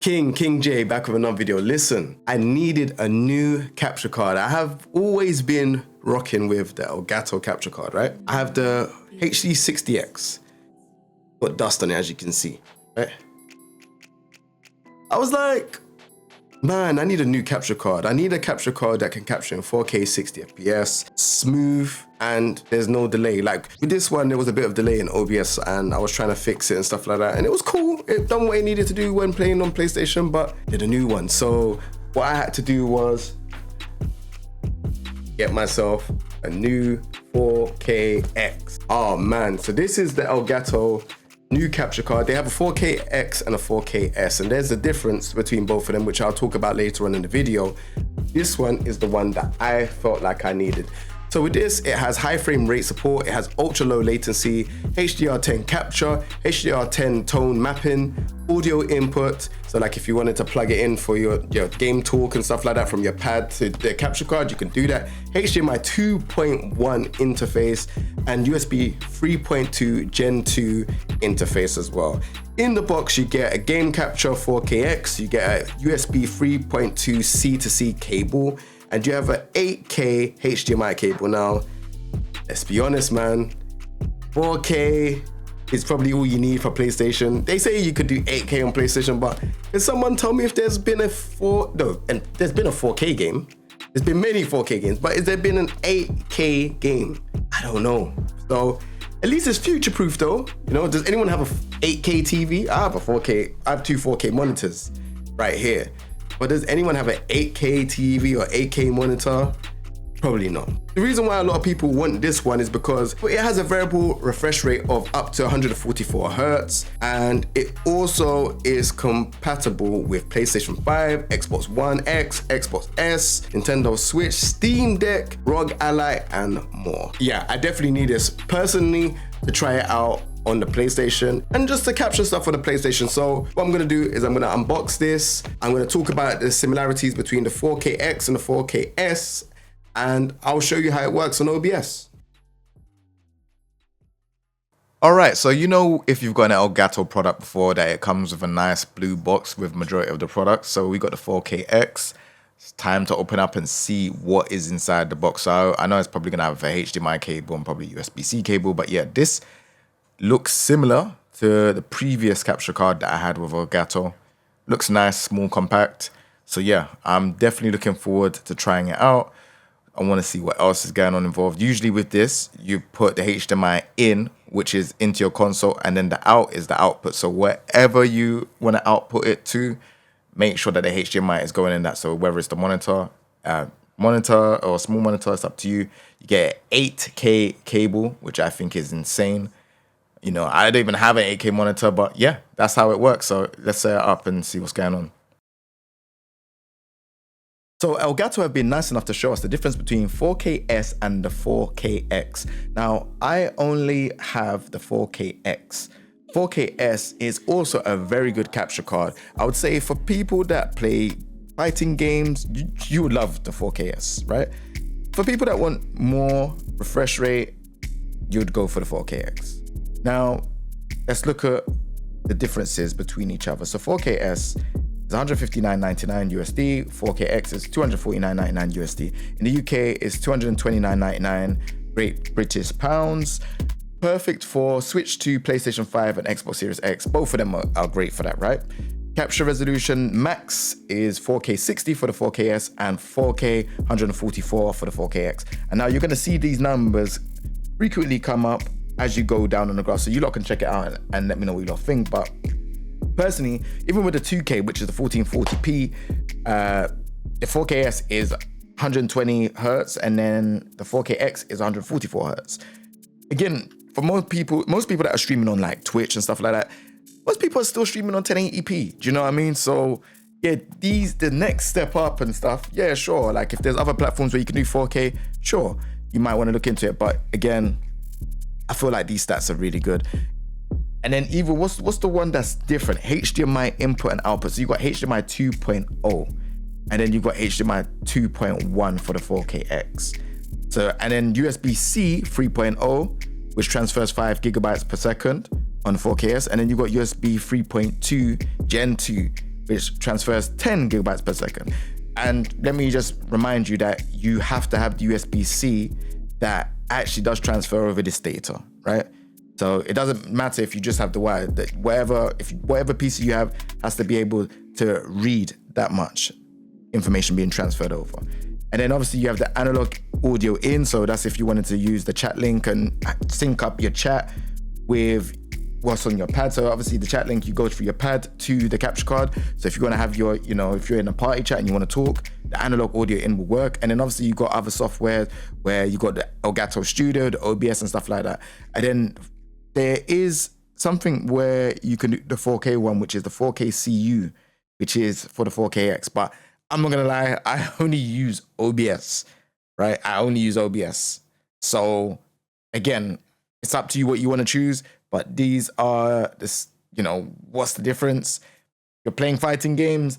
King J back with another video. Listen, I needed a new capture card. I have always been rocking with the Elgato capture card, right? I have the HD60X. Got dust on it, as you can see, right? I was like, man, I need a new capture card. I need a capture card that can capture in 4K 60 FPS, smooth, and there's no delay. Like with this one, there was a bit of delay in OBS and I was trying to fix it and stuff like that. And it was cool. It done what it needed to do when playing on PlayStation, but did a new one. So what I had to do was get myself a new 4KX. Oh man, so this is the Elgato new capture card. They have a 4KX and a 4KS, and there's a difference between both of them, which I'll talk about later on in the video. This one is the one that I felt like I needed. So with this, it has high frame rate support, it has ultra low latency, HDR10 capture, HDR10 tone mapping, audio input. So like if you wanted to plug it in for your game talk and stuff like that from your pad to the capture card, you can do that. HDMI 2.1 interface and USB 3.2 Gen 2 interface as well. In the box, you get a game capture 4KX, you get a USB 3.2 C to C cable, and you have an 8K HDMI cable. Now, let's be honest, man, 4K is probably all you need for PlayStation. They say you could do 8K on PlayStation, but can someone tell me if there's been a there's been a 4K game. There's been many 4K games, but has there been an 8K game? I don't know. So at least it's future-proof though. You know, does anyone have a 8K TV? I have a 4K, I have two 4K monitors right here. But does anyone have an 8K TV or 8K monitor? Probably not. The reason why a lot of people want this one is because it has a variable refresh rate of up to 144 Hertz, and it also is compatible with PlayStation 5, Xbox One X, Xbox S, Nintendo Switch, Steam Deck, ROG Ally, and more. Yeah, I definitely need this personally to try it out on the PlayStation and just to capture stuff on the PlayStation. So what I'm gonna do is I'm gonna unbox this. I'm gonna talk about the similarities between the 4KX and the 4KS, and I'll show you how it works on OBS. All right, so you know if you've got an Elgato product before that it comes with a nice blue box with majority of the products. So we got the 4KX. It's time to open up and see what is inside the box. So I know it's probably gonna have a HDMI cable and probably USB-C cable, but yeah, this looks similar to the previous capture card that I had with Elgato. Looks nice, small, compact. So yeah, I'm definitely looking forward to trying it out. I want to see what else is going on involved. Usually with this, you put the HDMI in, which is into your console, and then the out is the output. So wherever you want to output it to, make sure that the HDMI is going in that. So whether it's the monitor or small monitor, it's up to you. You get an 8K cable, which I think is insane. You know, I don't even have an 8K monitor, but yeah, that's how it works. So let's set it up and see what's going on. So Elgato have been nice enough to show us the difference between 4KS and the 4KX. Now, I only have the 4KX. 4KS is also a very good capture card. I would say for people that play fighting games, you would love the 4KS, right? For people that want more refresh rate, you'd go for the 4KX. Now, let's look at the differences between each other. So 4KS is $159.99 USD, 4KX is $249.99 USD. In the UK, it's $229.99 Great British pounds. Perfect for Switch 2, PlayStation 5, and Xbox Series X. Both of them are great for that, right? Capture resolution max is 4K 60 for the 4KS and 4K 144 for the 4KX. And now you're gonna see these numbers frequently come up as you go down on the graph. So you lot can check it out and let me know what you lot think. But personally, even with the 2K, which is the 1440p, the 4KS is 120 Hertz and then the 4KX is 144 Hertz. Again, for most people that are streaming on like Twitch and stuff like that, most people are still streaming on 1080p. Do you know what I mean? So yeah, the next step up and stuff, yeah, sure. Like if there's other platforms where you can do 4K, sure, you might want to look into it. But again, I feel like these stats are really good. And then even what's the one that's different? HDMI input and output. So you got HDMI 2.0 and then you got HDMI 2.1 for the 4KX. So and then USB-C 3.0, which transfers 5 gigabytes per second on the 4KS, and then you got USB 3.2 Gen 2, which transfers 10 gigabytes per second. And let me just remind you that you have to have the USB-C that actually does transfer over this data, right? So it doesn't matter if you just have the wire, that whatever PC you have has to be able to read that much information being transferred over. And then obviously you have the analog audio in, so that's if you wanted to use the chat link and sync up your chat with what's on your pad. So obviously the chat link, you go through your pad to the capture card. So if you want to have your, if you're in a party chat and you want to talk, the analog audio in will work. And then obviously you got other software where you got the Elgato Studio, the OBS and stuff like that. And then there is something where you can do the 4K one, which is the 4K CU, which is for the 4KX. But I'm not gonna lie, I only use OBS, right? I only use OBS. So again, it's up to you what you want to choose. But these are this, what's the difference? You're playing fighting games,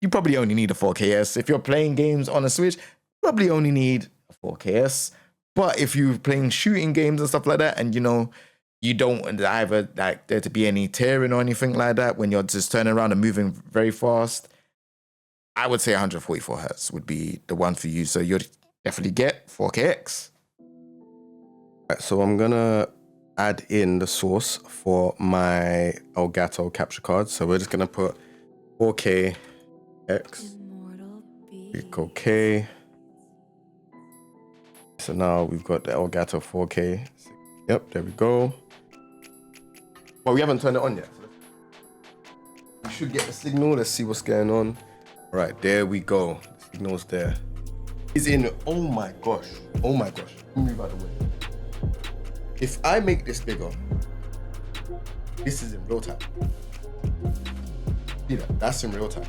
you probably only need a 4KS. If you're playing games on a Switch, you probably only need a 4KS. But if you're playing shooting games and stuff like that, and you don't want either like there to be any tearing or anything like that when you're just turning around and moving very fast, I would say 144 Hertz would be the one for you. So you'll definitely get 4KX. Right, so I'm gonna add in the source for my Elgato capture card. So we're just gonna put 4KX. Click OK. So now we've got the Elgato 4K. Yep, there we go. Well, we haven't turned it on yet. So we should get the signal. Let's see what's going on. All right, there we go. The signal's there. It's in. Oh my gosh. Oh my gosh. Let me move out of the way. If I make this bigger, this is in real time. See that? That's in real time.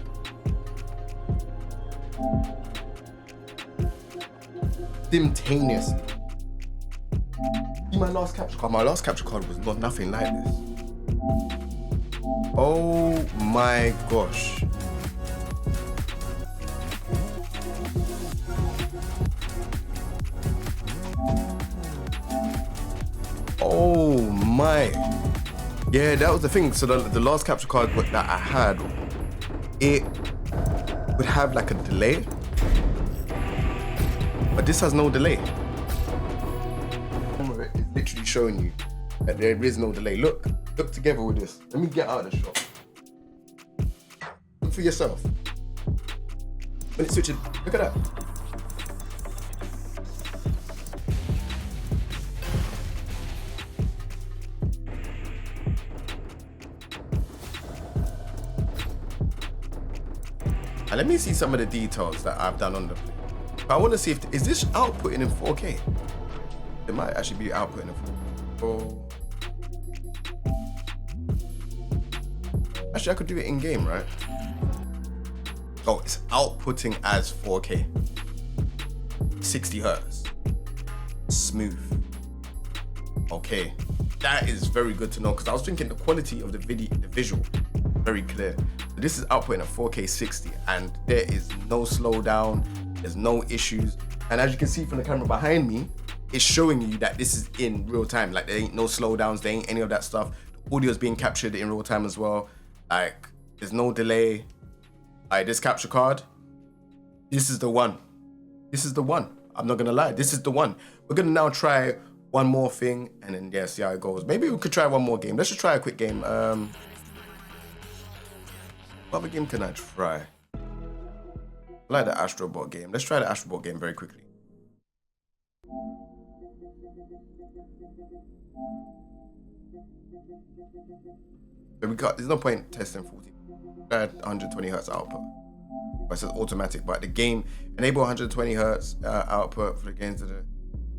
Simultaneously. See my last capture card? My last capture card was not nothing like this. Oh my gosh. Oh my. Yeah, that was the thing. So the last capture card that I had, it would have like a delay. But this has no delay. It's literally showing you that there is no delay. Look together with this. Let me get out of the shot. Look for yourself. When it switches, look at that. And let me see some of the details that I've done on the play. I want to see is this outputting in 4K? It might actually be outputting in 4K. Actually, I could do it in game, right? Oh, it's outputting as 4K. 60 Hertz. Smooth. Okay. That is very good to know, because I was thinking the quality of the visual, very clear. This is outputting at 4K 60, and there is no slowdown, there's no issues. And as you can see from the camera behind me, it's showing you that this is in real time. Like, there ain't no slowdowns, there ain't any of that stuff. The audio is being captured in real time as well. Like, there's no delay. Like, this capture card, this is the one. This is the one. I'm not gonna lie, this is the one. We're gonna now try one more thing, and then yeah, see how it goes. Maybe we could try one more game. Let's just try a quick game. What other game can I try? I like the Astrobot game. Let's try the Astrobot game very quickly. But there's no point testing 40. 120 Hertz output. But it says automatic, but the game enable 120 Hertz output for the games that are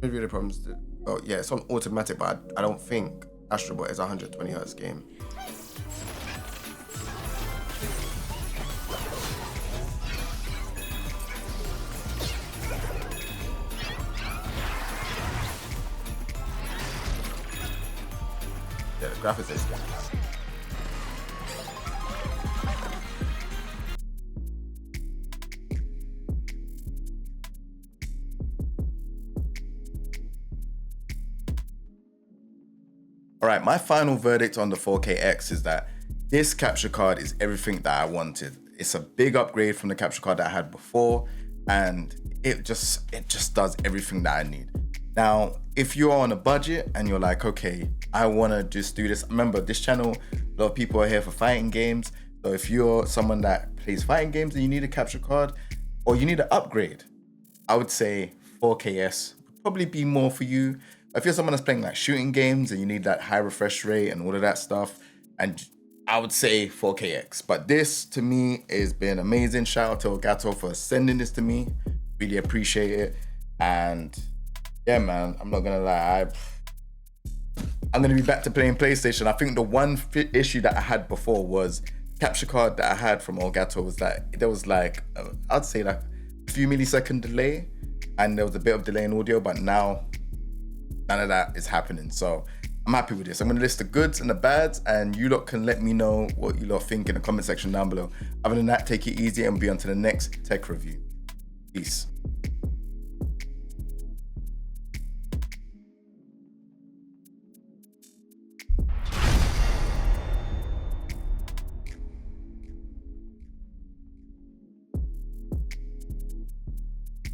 the problems. Oh yeah, it's on automatic, but I don't think Astrobot is a 120 Hertz game. Yeah, the graphics is good. All right, my final verdict on the 4KX is that This capture card is everything that I wanted. It's a big upgrade from the capture card that I had before, and it just does everything that I need. Now, if you're on a budget and you're like, okay, I want to just do this. Remember, this channel, a lot of people are here for fighting games. So if you're someone that plays fighting games and you need a capture card or you need an upgrade, I would say 4KS would probably be more for you. If you're someone that's playing like shooting games and you need that high refresh rate and all of that stuff, and I would say 4KX. But this to me has been amazing. Shout out to Elgato for sending this to me. Really appreciate it. And yeah, man, I'm not gonna lie, I'm gonna be back to playing PlayStation. I think the one issue that I had before was capture card that I had from Elgato was that there was like, I'd say like a few millisecond delay, and there was a bit of delay in audio, but now none of that is happening. So I'm happy with this. I'm gonna list the goods and the bads, and you lot can let me know what you lot think in the comment section down below. Other than that, take it easy and be on to the next tech review. Peace.